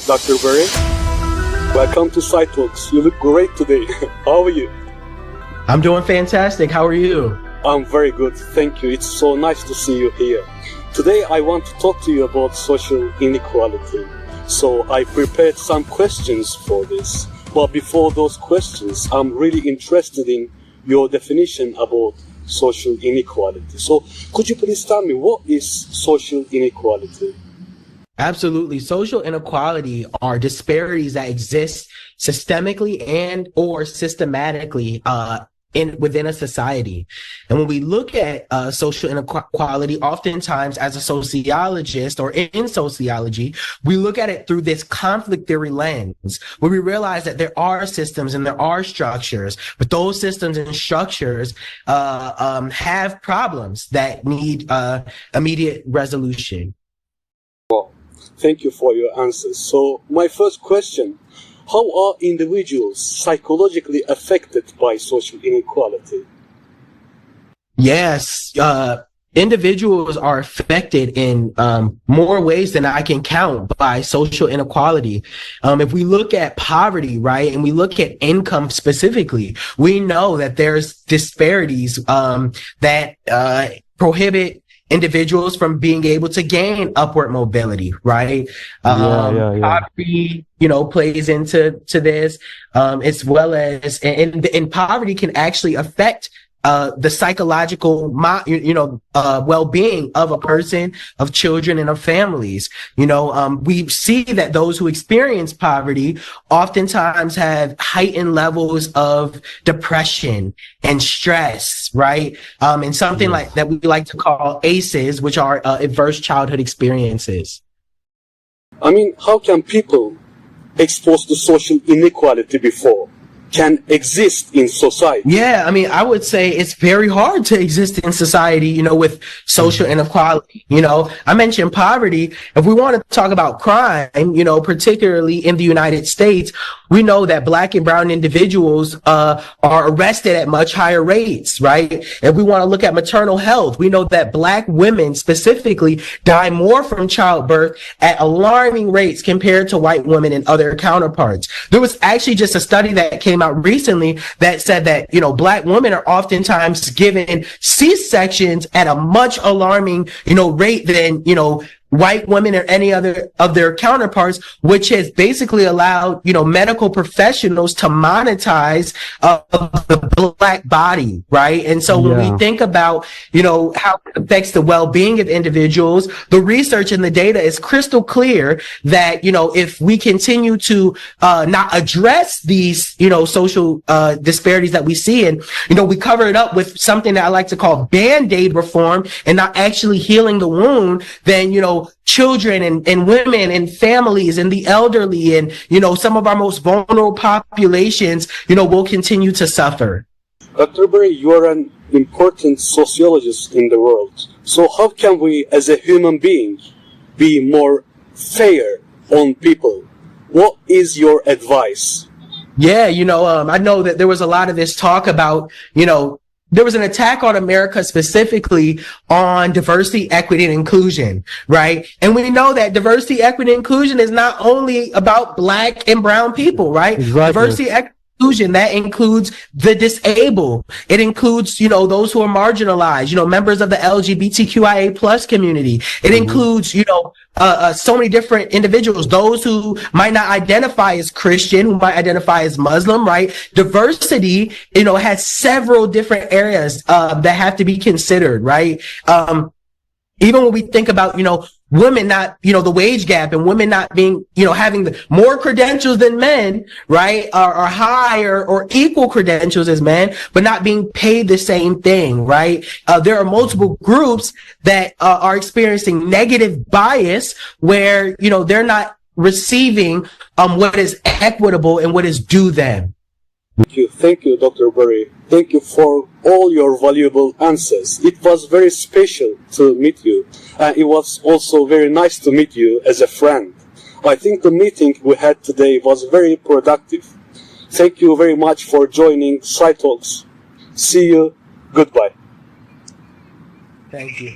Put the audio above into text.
Dr.Berry. Welcome to Psytalkz. You look great today. How are you? I'm doing fantastic. How are you? I'm very good, thank you. It's so nice to see you here. Today I want to talk to you about social inequality. So I prepared some questions for this. But before those questions, I'm really interested in your definition about social inequality. So could you please tell me, what is social inequality? Absolutely. Social inequality are disparities that exist systemically and or systematically within a society. And when we look at social inequality, oftentimes as a sociologist or in sociology, we look at it through this conflict theory lens, where we realize that there are systems and there are structures, but those systems and structures have problems that need immediate resolution. Well, thank you for your answers. So my first question: how are individuals psychologically affected by social inequality? Yes, individuals are affected in more ways than I can count by social inequality. If we look at poverty, right, and we look at income specifically, we know that there's disparities that prohibit individuals from being able to gain upward mobility, right? Poverty, plays into this, as well as, and poverty can actually affect the psychological, well-being of a person, of children, and of families. We see that those who experience poverty oftentimes have heightened levels of depression and stress, right? And something like that we like to call ACEs, which are adverse childhood experiences. I mean, how can people exposed to social inequality before can exist in society? Yeah, I mean, I would say it's very hard to exist in society, with social inequality. I mentioned poverty. If we want to talk about crime, particularly in the United States, we know that Black and brown individuals are arrested at much higher rates, right? If we want to look at maternal health, we know that Black women specifically die more from childbirth at alarming rates compared to white women and other counterparts. There was actually just a study that came out recently that said that, Black women are oftentimes given C-sections at a much alarming, rate than, white women or any other of their counterparts, which has basically allowed, medical professionals to monetize the Black body, right? And so when we think about, how it affects the well-being of individuals, the research and the data is crystal clear that, if we continue to not address these, social disparities that we see, and, we cover it up with something that I like to call Band-Aid reform and not actually healing the wound, then, children and women and families and the elderly and, some of our most vulnerable populations, will continue to suffer. Dr. Berry, you are an important sociologist in the world. So how can we, as a human being, be more fair on people? What is your advice? Yeah, I know that there was a lot of this talk about, there was an attack on America specifically on diversity, equity, and inclusion, right? And we know that diversity, equity, and inclusion is not only about Black and brown people, right? Exactly. Diversity, equity, inclusion, that includes the disabled. It includes, those who are marginalized, members of the LGBTQIA plus community. It includes, so many different individuals, those who might not identify as Christian, who might identify as Muslim, right? Diversity, has several different areas that have to be considered, right? Even when we think about, women not, the wage gap and women not being, having more credentials than men, right? Or higher or equal credentials as men, but not being paid the same thing, right? There are multiple groups that are experiencing negative bias where, they're not receiving what is equitable and what is due them. Thank you, Dr. Berry. Thank you for all your valuable answers. It was very special to meet you. And it was also very nice to meet you as a friend. I think the meeting we had today was very productive. Thank you very much for joining Psytalkz. See you. Goodbye. Thank you.